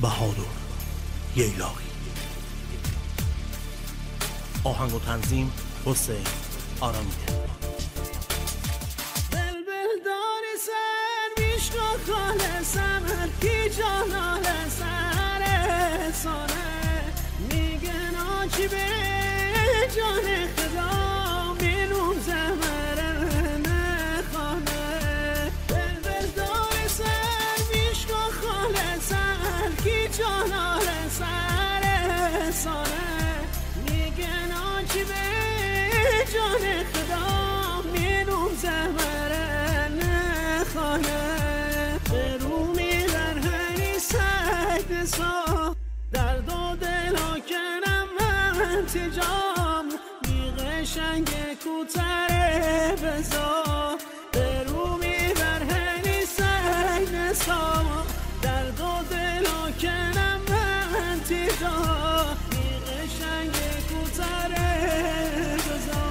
بهادر ییلاقی. آهنگ و تنظیم حسین آرامیده. بلبل دار سر بیشقا خالصم هرکی جانال سر سانه میگن آچی به جان خدا مینوم زمره نخانه. بلبل دار سر بیشقا خالصم هرکی جانال سر سانه میگن آچی به جان خدا مینوم زمره نخانه. به رومی در هنی سجد سا درد و دل ها کنم من تجام میغ شنگ کوتره بزا. به رومی در هنی سجد سا درد و دل ها کنم من تجام میغ شنگ کوتره بزا.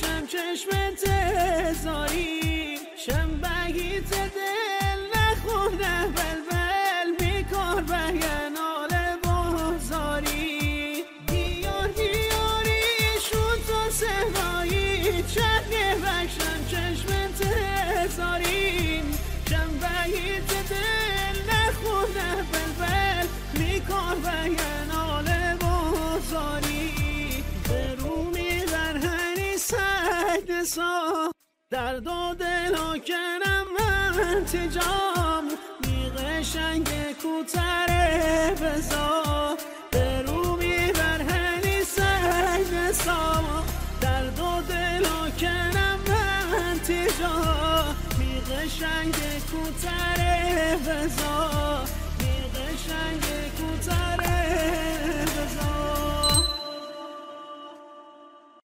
شم چشمت زاری شنبگیت دل نخونه بلبل میکار بیانال بازاری. دیار دیاری شد و سوایی چنگه بکشم چشمت زاری شنبگیت دل نخونه بلبل میکار بیانال بازاری. درد و دل ها کنم من تجام میغ شنگ کوتره بزا. به رومی بر هنی سجد سا درد و دل ها کنم من تجام میغ شنگ کوتره بزا.